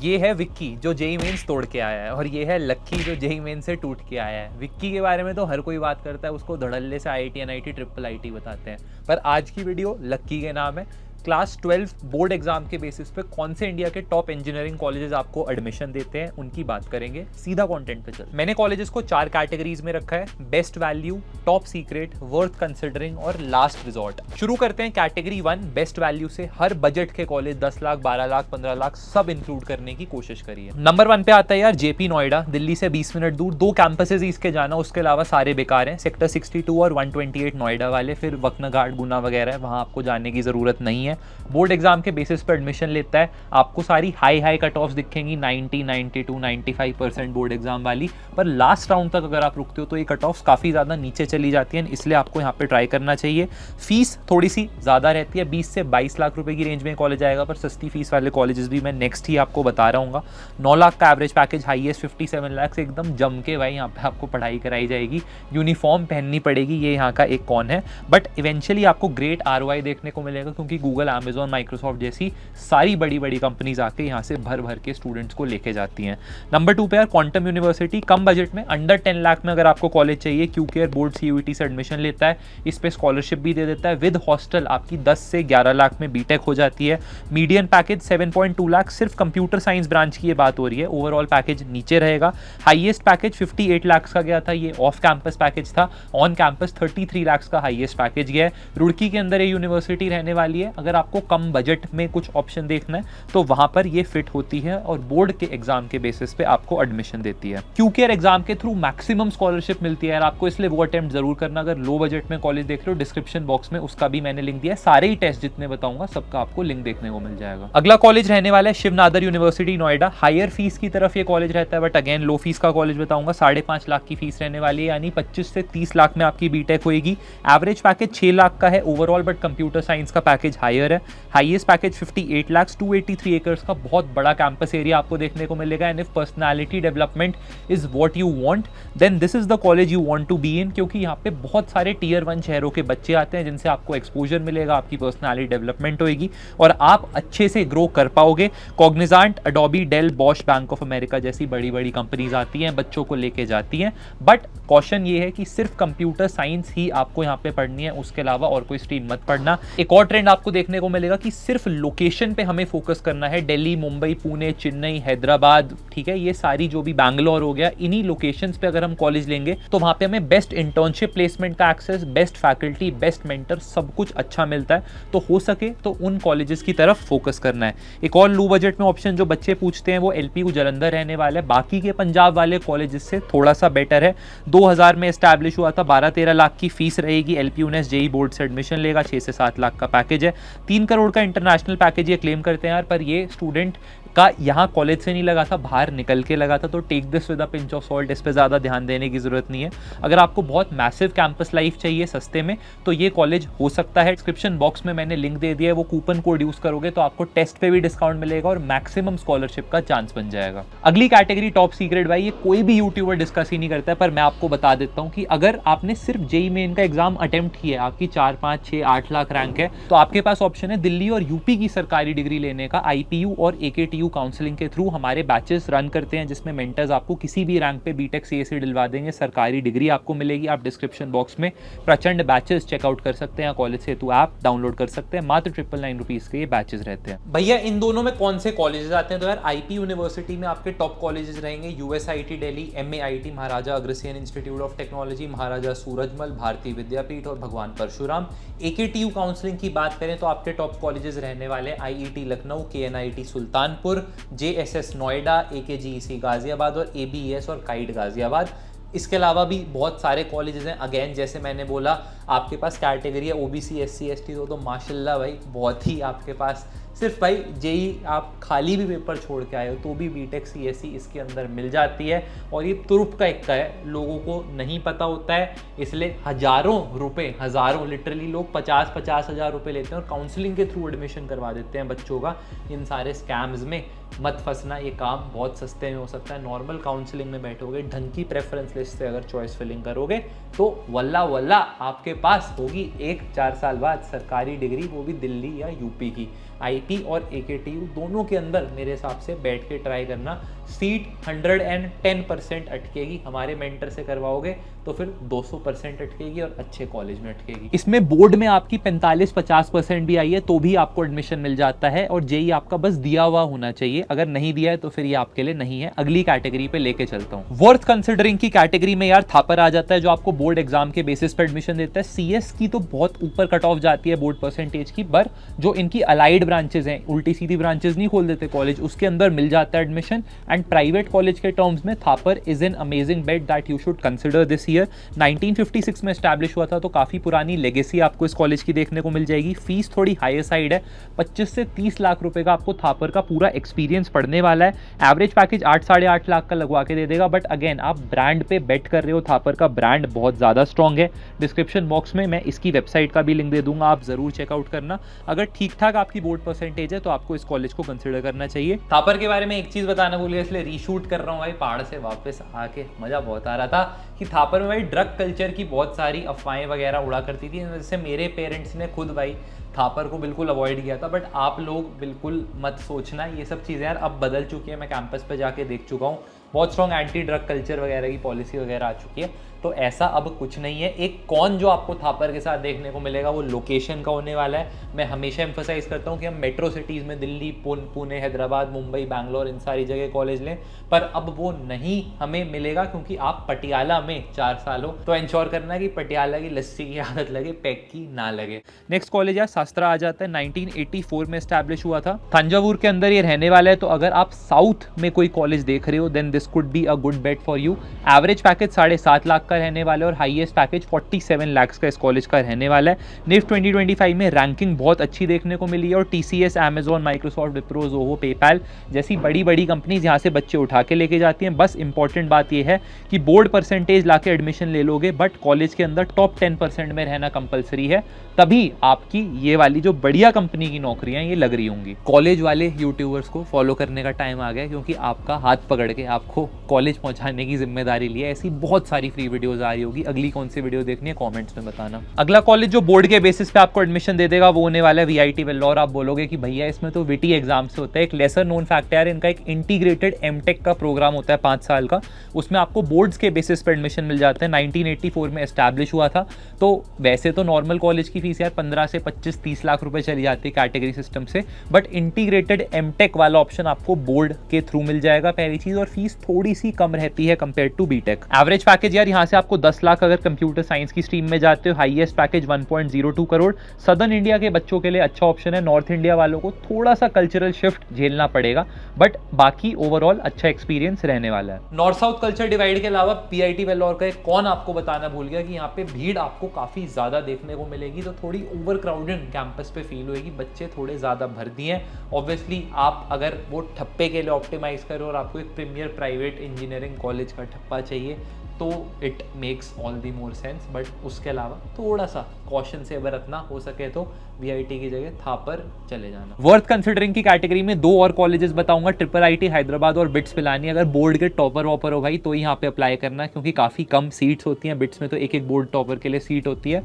ये है विक्की जो जेई मेंस तोड़ के आया है और ये है लक्की जो जेई मेंस से टूट के आया है। विक्की के बारे में तो हर कोई बात करता है, उसको धड़ल्ले से आईआईटी एनआईटी ट्रिपल आईटी बताते हैं, पर आज की वीडियो लक्की के नाम है। क्लास 12 बोर्ड एग्जाम के बेसिस पे कौन से इंडिया के टॉप इंजीनियरिंग कॉलेजेस आपको एडमिशन देते हैं उनकी बात करेंगे। सीधा कंटेंट पे चल। मैंने कॉलेजेस को 4 कैटेगरीज में रखा है: best value, top secret, worth considering और लास्ट रिजॉर्ट। शुरू करते हैं कैटेगरी 1 बेस्ट वैल्यू से। हर बजट के कॉलेज 10 लाख, 12 लाख, 15 लाख सब इंक्लूड करने की कोशिश करी है। नंबर 1 पे आता है यार जेपी नोएडा, दिल्ली से 20 मिनट दूर। 2 कैंपसेस इसके जाना, उसके अलावा सारे बेकार हैं। सेक्टर 62 और 128 नोएडा वाले, फिर वकनाघाट, गुना वगैरह है, वहां आपको जाने की जरूरत नहीं है। बोर्ड एग्जाम के बेसिस पर एडमिशन लेता है। आपको सारी हाई कट ऑफ्स दिखेंगी, 90, 92, 95% बोर्ड एग्जाम वाली, पर लास्ट राउंड तक अगर आप रुकते हो तो ये कट ऑफ्स काफ़ी ज़्यादा नीचे चली जाती हैं, इसलिए आपको यहाँ पे ट्राई करना चाहिए। फीस थोड़ी सी ज़्यादा रहती है, 20 से 22 लाख रुपए की रेंज में कॉलेज आएगा, पर सस्ती फीस वाले कॉलेजेस भी मैं नेक्स्ट ही आपको बता रहा हूँ। 9 लाख का एवरेज पैकेज, हाईएस्ट 57 लाख से एकदम जम के भाई यहाँ पे आपको पढ़ाई कराई जाएगी। यूनिफॉर्म पहननी पड़ेगी, ये यहाँ का एक कॉन है, बट इवेंचुअली आपको ग्रेट ROI देखने को मिलेगा, क्योंकि गूगल, अमेजॉन, माइक्रोसॉफ्ट जैसी सारी बड़ी बड़ी कंपनीज आके यहाँ से भर भर के स्टूडेंट्स को लेके जाती हैं। नंबर 2 पे यार क्वांटम यूनिवर्सिटी, कम बजट में, अंडर 10 लाख में अगर आपको कॉलेज चाहिए, क्यूकेयर बोर्ड CUET से एडमिशन लेता है, इस पे स्कॉलरशिप भी दे देता है। विद हॉस्टल आपकी 10 से 11 लाख में बीटेक हो जाती है। मीडियन पैकेज 7.2 लाख, सिर्फ कंप्यूटर साइंस ब्रांच की ये बात हो रही है, ओवरऑल पैकेज नीचे रहेगा। हाईएस्ट पैकेज 58 लाख का गया था, ये ऑफ कैंपस पैकेज था। ऑन कैंपस 33 लाख का हाईएस्ट पैकेज गया है। रुड़की के अंदर ये यूनिवर्सिटी रहने वाली है। अगर आपको कम बजट में कुछ ऑप्शन देखना है तो वहां पर ये फिट होती है और बोर्ड के एग्जाम के बेसिस पे आपको एडमिशन देती है। क्यूकेयर एग्जाम के थ्रू मैक्सिमम स्कॉलरशिप मिलती है यार आपको, इसलिए वो अटेम्प्ट जरूर करना। अगर लो बजट में कॉलेज देख रहे हो, डिस्क्रिप्शन बॉक्स में उसका भी मैंने लिंक दिया है। सारे ही टेस्ट जितने बताऊंगा सबका आपको लिंक देखने को मिल जाएगा। अगला कॉलेज रहने वाला है Shiv Nadar university Noida. Higher fees की तरफ ये कॉलेज रहता है, बट अगेन लो फीस का कॉलेज बताऊंगा। 5.5 लाख की फीस रहने वाली है, यानी 25 से 30 लाख में आपकी बीटेक होगी। एवरेज पैकेज 6 लाख का है ओवरऑल, बट कंप्यूटर साइंस का पैकेज हायर है। हाईएस्ट पैकेज 58 लाख, 283 एकर्स का बहुत बड़ा कैंपस एरिया आपको देखने को मिलेगा। And if personality development is what you want, then this is the college you want to be in, क्योंकि यहाँ पे बहुत सारे टियर 1 शहरों के बच्चे आते हैं, जिनसे आपको एक्सपोजर मिलेगा, आपकी पर्सनालिटी डेवलपमेंट होगी और आप अच्छे से ग्रो कर पाओगे। Cognizant, Adobe, Dell, Bosch, bank of America जैसी बड़ी बड़ी कंपनीज आती हैं, बच्चों को लेके जाती हैं, बट कॉशन ये है कि सिर्फ कंप्यूटर साइंस ही आपको यहाँ पे पढ़नी है, उसके अलावा और कोई स्ट्रीम मत पढ़ना। एक और ट्रेंड आपको देखने को मिलेगा कि सिर्फ लोकेशन पे हमें फोकस करना है। दिल्ली, मुंबई, पुणे, चेन्नई, हैदराबाद, ठीक है, ये सारी जो भी बैंगलोर हो गया, इन्हीं लोकेशंस पे अगर हम कॉलेज लेंगे तो वहां पे हमें बेस्ट इंटर्नशिप प्लेसमेंट का access, best faculty, best mentor, सब कुछ अच्छा मिलता है। तो हो सके तो उन कॉलेजेस की तरफ फोकस करना है। एक और लो बजट में ऑप्शन जो बच्चे पूछते हैं वो LPU जालंधर रहने वाला है। बाकी के पंजाब वाले कॉलेजेस से थोड़ा सा बेटर है। 2000 में एस्टैब्लिश हुआ था, 12-13 लाख की फीस रहेगी। LPU ने जेई बोर्ड से एडमिशन लेगा, 6 से 7 लाख का पैकेज है। 3 करोड़ का इंटरनेशनल पैकेज ये क्लेम करते हैं यार, पर ये स्टूडेंट का यहाँ कॉलेज से नहीं लगा था, बाहर निकल के लगा था। तो take this with a pinch of salt, इस पे ज़्यादा ध्यान देने की जरूरत नहीं है। अगर आपको बहुत मैसिव कैंपस लाइफ चाहिए सस्ते में, तो ये कॉलेज हो सकता है। डिस्क्रिप्शन बॉक्स में मैंने लिंक दे दिया है, वो कूपन कोड यूज करोगे तो आपको टेस्ट पे भी डिस्काउंट मिलेगा और मैक्सिमम स्कॉलरशिप का चांस बन जाएगा। अगली कैटेगरी टॉप सीक्रेट भाई, ये कोई भी यूट्यूबर डिस्कस ही नहीं करता है, पर मैं आपको बता देता हूँ कि अगर आपने सिर्फ जेई मेन का एग्जाम अटेम्प्ट किया है, आपकी 4, 5, 6, 8 लाख रैंक है, तो आपके पास ऑप्शन है दिल्ली और यूपी की सरकारी डिग्री लेने का। IPU और AKTU काउंसलिंग के थ्रू हमारे बैचेस रन करते हैं, जिसमें मेंटर्स आपको किसी भी रैंक पे बीटेक CAC दिलवा देंगे, सरकारी डिग्री आपको मिलेगी। आप डिस्क्रिप्शन बॉक्स में प्रचंड बैचेस चेकआउट कर सकते हैं, कॉलेज सेतु ऐप डाउनलोड कर सकते हैं। मात्र 999 रुपीज के ये बैचेस रहते हैं। भैया इन दोनों में कौन से कॉलेजेस आते हैं? तो यार IP यूनिवर्सिटी में आपके टॉप कॉलेजेस रहेंगे USIT Delhi, MAIT Maharaja Agrasen institute of technology, Maharaja Surajmal, Bharati Vidyapeeth और भगवान परशुराम। AKTU काउंसलिंग की बात करें तो आपके टॉप कॉलेजेस रहने वाले IET Lucknow, KNIT Sultanpur, JSS Noida, AKGEC Ghaziabad और ABES और काइट गाजियाबाद। इसके अलावा भी बहुत सारे कॉलेजेस हैं। अगेन जैसे मैंने बोला, आपके पास कैटेगरी है OBC, SC, ST, तो माशाल्लाह भाई बहुत ही आपके पास सिर्फ भाई जेई आप खाली भी पेपर छोड़ के आए हो तो भी बीटेक CSE इसके अंदर मिल जाती है। और ये तुरुप का इक्का है, लोगों को नहीं पता होता है, इसलिए हजारों रुपए, हजारों लिटरली लोग 50-50 हज़ार रुपये लेते हैं और काउंसलिंग के थ्रू एडमिशन करवा देते हैं बच्चों का इन सारे स्कैम्स में। मत फंसना, ये काम बहुत सस्ते में हो सकता है। नॉर्मल काउंसलिंग में बैठोगे, ढंग की प्रेफरेंस लिस्ट से अगर चॉइस फिलिंग करोगे तो वल्ला वल्ला आपके पास होगी एक 4 साल बाद सरकारी डिग्री, वो भी दिल्ली या यूपी की। आईटी और एकेटीयू दोनों के अंदर मेरे हिसाब से बैठ के ट्राई करना। सीट 110% अटकेगी, हमारे मेंटर से करवाओगे तो फिर 200% अटकेगी और अच्छे कॉलेज में अटकेगी। इसमें बोर्ड में आपकी 45-50% भी आई है तो भी आपको एडमिशन मिल जाता है, और जेई आपका बस दिया हुआ होना चाहिए। अगर नहीं दिया है तो फिर ये आपके लिए नहीं है। अगली कैटेगरी पे लेके चलता हूँ। वर्थ कंसिडरिंग की कैटेगरी में यार थापर आ जाता है, जो आपको बोर्ड एग्जाम के बेसिस पर एडमिशन देता है। सीएस की तो बहुत ऊपर कट ऑफ जाती है बोर्ड परसेंटेज की, पर जो इनकी अलाइड ब्रांचेस हैं, उल्टी सीधी ब्रांचेस नहीं खोल देते कॉलेज, उसके अंदर मिल जाता है एडमिशन। एंड प्राइवेट कॉलेज के टर्म्स में Thapar is an amazing bet that you should consider this year. 1956 में एस्टैब्लिश हुआ था, तो काफी पुरानी लेगेसी आपको इस कॉलेज की देखने को मिल जाएगी। फीस थोड़ी हायर साइड है, 25 से 30 लाख रुपए का आपको थापर का पूरा एक्सपीरियंस पड़ने वाला है। एवरेज पैकेज 8-8.5 लाख का लगवा के दे देगा। बट अगेन आप ब्रांड पे बेट कर रहे हो, थापर का ब्रांड बहुत ज्यादा स्ट्रॉन्ग है। डिस्क्रिप्शन बॉक्स में मैं इसकी वेबसाइट का भी लिंक दे दूंगा, आप जरूर चेकआउट करना। अगर ठीक ठाक आपकी बोर्ड परसेंटेज है तो आपको इस कॉलेज को कंसिडर करना चाहिए। थापर के बारे में एक चीज बताना भूल गया, इसलिए रीशूट कर रहा हूँ भाई। पहाड़ से वापस आके मजा बहुत आ रहा था कि थापर में भाई ड्रग कल्चर की बहुत सारी अफवाहें वगैरह उड़ा करती थी। जैसे मेरे पेरेंट्स ने खुद भाई थापर को बिल्कुल अवॉइड किया था। बट आप लोग बिल्कुल मत सोचना, ये सब चीज़ें यार अब बदल चुकी है। मैं कैंपस पे जाके देख चुका हूँ, बहुत स्ट्रॉन्ग एंटी ड्रग कल्चर वगैरह की पॉलिसी वगैरह आ चुकी है। तो ऐसा अब कुछ नहीं है। एक कौन जो आपको थापर के साथ देखने को मिलेगा वो लोकेशन का होने वाला है। मैं हमेशा एम्फोसाइज करता हूँ कि हम मेट्रो सिटीज़ में दिल्ली, पुणे, हैदराबाद, मुंबई, बैंगलोर, इन सारी जगह कॉलेज लें, पर अब वो नहीं हमें मिलेगा क्योंकि आप पटियाला में 4 साल हो। तो इंश्योर करना कि पटियाला की लस्सी की आदत लगे, पैक की ना लगे। नेक्स्ट कॉलेज यार शास्त्रा आ जाता है, 1984 में एस्टैब्लिश हुआ था। तंजावुर के अंदर ये रहने वाला है। तो अगर आप साउथ में कोई कॉलेज देख रहे हो then this could be a good bet for you. Average package 7.5 lakh का रहने वाला है और हाईएस्ट पैकेज 47 लाख का इस कॉलेज का रहने वाला है। निफ्ट 2025 में रैंकिंग बहुत अच्छी देखने को मिली है और TCS, Amazon, Microsoft, Wipro, Zoho, PayPal जैसी बड़ी बड़ी कंपनीज यहाँ से बच्चे उठा के लेके जाती हैं। बस इंपॉर्टेंट बात यह है कि बोर्ड परसेंटेज लाके एडमिशन ले लोगे, बट कॉलेज के अंदर टॉप 10% में रहना कंपलसरी है, तभी आपकी ये वाली जो बढ़िया कंपनी की नौकरियां ये लग रही होंगी। कॉलेज वाले यूट्यूबर्स को फॉलो करने का टाइम आ गया, क्योंकि आपका हाथ पकड़ के आपको कॉलेज पहुंचाने की जिम्मेदारी ली है। ऐसी बहुत सारी फ्री वीडियोस आ रही होगी। अगली कौन सी वीडियो देखनी है कमेंट्स में बताना। अगला कॉलेज जो बोर्ड के बेसिस पे आपको एडमिशन दे देगा वो होने वाला है वीआईटी वेल्लोर। आप बोलोगे कि भैया इसमें तो वीटी एग्जाम से होता है। एक लेसर नोन फैक्ट है, इनका एक इंटीग्रेटेड एमटेक का प्रोग्राम होता है 5 साल का, उसमें आपको बोर्ड्स के बेसिस पे एडमिशन मिल जाता है। 1984 में एस्टैब्लिश हुआ था। तो वैसे तो नॉर्मल कॉलेज की फीस यार 15 से 25-30 लाख रुपए चली जाती है कैटेगरी सिस्टम से, बट इंटीग्रेटेड एमटेक वाला ऑप्शन आपको बोर्ड के थ्रू मिल जाएगा, पहली चीज। और फीस थोड़ी सी कम रहती है compare to BTech. Average package यार यहाँ से आपको 10 लाख अगर कंप्यूटर साइंस की स्ट्रीम में जाते हो। Highest package 1.02 crore. Southern India के बच्चों के लिए अच्छा ऑप्शन है। नॉर्थ इंडिया वालों को थोड़ा सा कल्चरल शिफ्ट झेलना पड़ेगा, बट बाकी ओवरऑल अच्छा एक्सपीरियंस रहने वाला है। नॉर्थ साउथ कल्चर डिवाइड के अलावा पीआईटी वेल्लोर का एक कौन आपको बताना भूल गया कि यहाँ पे भीड़ आपको काफी ज्यादा देखने को मिलेगी। तो थोड़ी ओवर क्राउडेड कैंपस पे फील होएगी, बच्चे थोड़े ज़्यादा भर दिए हैं। ऑब्वियसली आप अगर वो ठप्पे के लिए ऑप्टिमाइज करो और आपको एक प्रीमियर प्राइवेट इंजीनियरिंग कॉलेज का ठप्पा चाहिए तो it makes all the more sense, but उसके अलावा थोड़ा सा कॉशन से बरतना, हो सके तो वीआईटी की जगह थापर चले जाना। वर्थ कंसिडरिंग की कैटेगरी में 2 और कॉलेजेस बताऊंगा, ट्रिपल आईटी हैदराबाद और बिट्स पिलानी। अगर बोर्ड के टॉपर वॉपर हो भाई तो यहाँ पे अप्लाई करना, क्योंकि काफ़ी कम सीट्स होती हैं। बिट्स में तो एक बोर्ड टॉपर के लिए सीट होती है,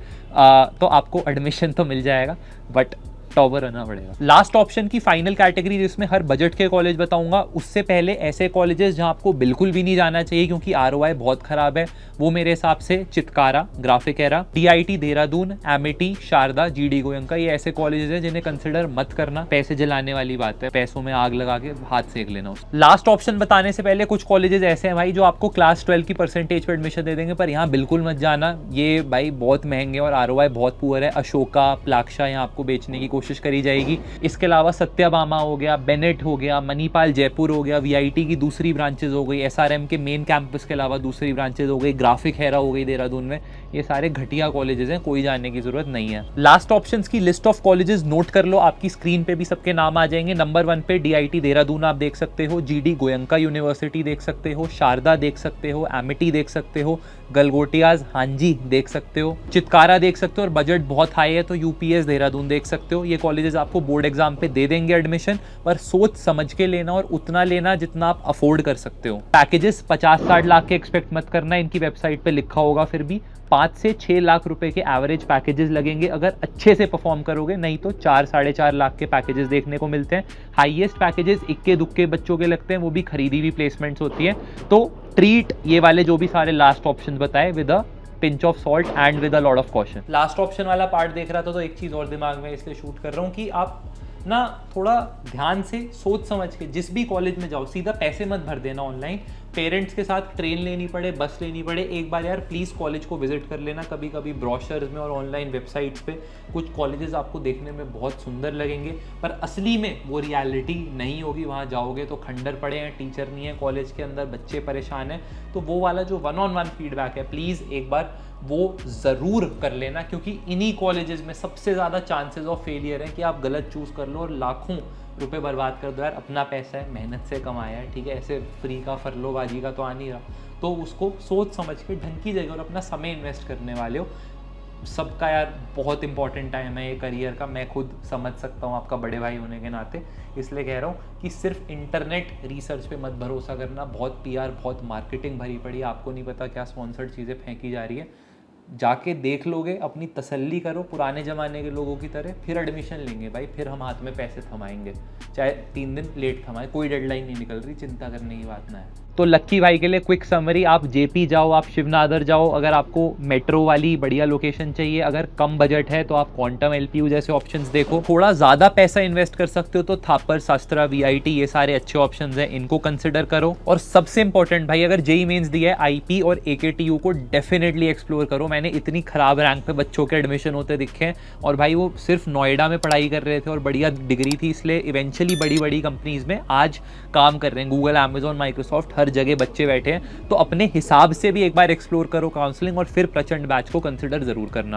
तो आपको एडमिशन तो मिल जाएगा, बट टॉपर रहना पड़ेगा। लास्ट ऑप्शन की फाइनल कैटेगरी जिसमें हर बजट के कॉलेज बताऊंगा, उससे पहले ऐसे कॉलेजेस जहां आपको बिल्कुल भी नहीं जाना चाहिए क्योंकि आरओआई बहुत खराब है, वो मेरे हिसाब से Chitkara, Graphic Era, DIT Dehradun, Amity, Sharda, GD Goenka, ये ऐसे कॉलेजेस हैं जिन्हें कंसिडर मत करना। पैसे जलाने वाली बात है, पैसों में आग लगा के हाथ सेक लेना। लास्ट ऑप्शन बताने से पहले कुछ कॉलेजेस ऐसे हैं भाई जो आपको क्लास 12 की परसेंटेज पर एडमिशन दे देंगे, पर यहाँ बिल्कुल मत जाना, ये भाई बहुत महंगे और आरओआई बहुत पुअर है। अशोका, प्लाक्षा यहाँ आपको बेचने की कोशिश करी जाएगी। इसके अलावा सत्याभामा हो गया, बेनेट हो गया, मणिपाल जयपुर हो गया, वीआईटी की दूसरी ब्रांचेज हो गई, एसआरएम के मेन कैंपस के अलावा दूसरी ब्रांचेज हो गई, ग्राफिक हेरा हो गई देहरादून में, ये सारे घटिया कॉलेजेस हैं, कोई जाने की जरूरत नहीं है। लास्ट ऑप्शंस की लिस्ट ऑफ कॉलेजेस नोट कर लो, आपकी स्क्रीन पे भी सबके नाम आ जाएंगे। नंबर 1 पे डीआईटी देहरादून आप देख सकते हो, जीडी गोयंका यूनिवर्सिटी देख सकते हो, शारदा देख सकते हो, एमिटी देख सकते हो, गलगोटियाज हांजी देख सकते हो, चितकारा देख सकते हो, और बजट बहुत हाई है तो यूपीएस देहरादून देख सकते हो। ये कॉलेजेस आपको बोर्ड एग्जाम पे दे देंगे एडमिशन, पर सोच समझ के लेना और उतना लेना जितना आप अफोर्ड कर सकते हो। पैकेजेस 50-60 लाख के एक्सपेक्ट मत करना, इनकी वेबसाइट पे लिखा होगा फिर भी 5 से 6 लाख रुपए के एवरेज पैकेजेस लगेंगे अगर अच्छे से परफॉर्म करोगे, नहीं तो 4-4.5 लाख के पैकेजेस देखने को मिलते हैं। हाईएस्ट पैकेजेस इक्के दुक्के बच्चों के लगते हैं, वो भी खरीदी हुई प्लेसमेंट्स होती है। तो ट्रीट ये वाले जो भी सारे लास्ट ऑप्शन बताए with a pinch of salt and with a lot of caution. Last option वाला पार्ट देख रहा था तो एक चीज़ और दिमाग में इसलिए शूट कर रहा हूँ कि आप ना थोड़ा ध्यान से सोच समझ के जिस भी कॉलेज में जाओ, सीधा पैसे मत भर देना ऑनलाइन। पेरेंट्स के साथ ट्रेन लेनी पड़े, बस लेनी पड़े, एक बार यार प्लीज़ कॉलेज को विजिट कर लेना। कभी कभी ब्रोशर्स में और ऑनलाइन वेबसाइट्स पे कुछ कॉलेजेस आपको देखने में बहुत सुंदर लगेंगे, पर असली में वो रियलिटी नहीं होगी। वहाँ जाओगे तो खंडर पड़े हैं, टीचर नहीं है कॉलेज के अंदर, बच्चे परेशान हैं। तो वो वाला जो 1-on-1 फीडबैक है, प्लीज़ एक बार वो ज़रूर कर लेना, क्योंकि इन्हीं कॉलेजेस में सबसे ज़्यादा चांसेस ऑफ फेलियर है कि आप गलत चूज़ कर लो और लाखों रुपए बर्बाद कर दो। यार अपना पैसा है, मेहनत से कमाया है, ठीक है, ऐसे फ्री का फरलोबाजी का तो आ नहीं रहा। तो उसको सोच समझ के ढंग की जगह और अपना समय इन्वेस्ट करने वाले हो। सबका यार बहुत इंपॉर्टेंट टाइम है ये करियर का, मैं खुद समझ सकता हूँ आपका बड़े भाई होने के नाते, इसलिए कह रहा हूँ कि सिर्फ इंटरनेट रिसर्च पे मत भरोसा करना। बहुत पीआर, बहुत मार्केटिंग भरी पड़ी है, आपको नहीं पता क्या स्पॉन्सर्ड चीज़ें फेंकी जा रही है। जाके देख लोगे, अपनी तसल्ली करो पुराने ज़माने के लोगों की तरह, फिर एडमिशन लेंगे भाई, फिर हम हाथ में पैसे थमाएंगे, चाहे 3 दिन लेट थमाए, कोई डेडलाइन नहीं निकल रही, चिंता करने की बात ना है। तो लक्की भाई के लिए क्विक समरी, आप जेपी जाओ, आप शिवनादर जाओ अगर आपको मेट्रो वाली बढ़िया लोकेशन चाहिए। अगर कम बजट है तो आप क्वांटम एलपीयू जैसे ऑप्शंस देखो। थोड़ा ज़्यादा पैसा इन्वेस्ट कर सकते हो तो थापर, शास्त्रा, वीआईटी, ये सारे अच्छे ऑप्शंस हैं, इनको कंसिडर करो। और सबसे इंपॉर्टेंट भाई, अगर जेई मेंस दिया है, आईपी और एकेटीयू को डेफिनेटली एक्सप्लोर करो। मैंने इतनी खराब रैंक पे बच्चों के एडमिशन होते दिखे हैं, और भाई वो सिर्फ नोएडा में पढ़ाई कर रहे थे और बढ़िया डिग्री थी, इसलिए इवेंचुअली बड़ी बड़ी कंपनीज में आज काम कर रहे हैं। गूगल, अमेजॉन, माइक्रोसॉफ्ट, हर जगह बच्चे बैठे हैं। तो अपने हिसाब से भी एक बार एक्सप्लोर करो काउंसलिंग, और फिर प्रचंड बैच को कंसिडर जरूर करना।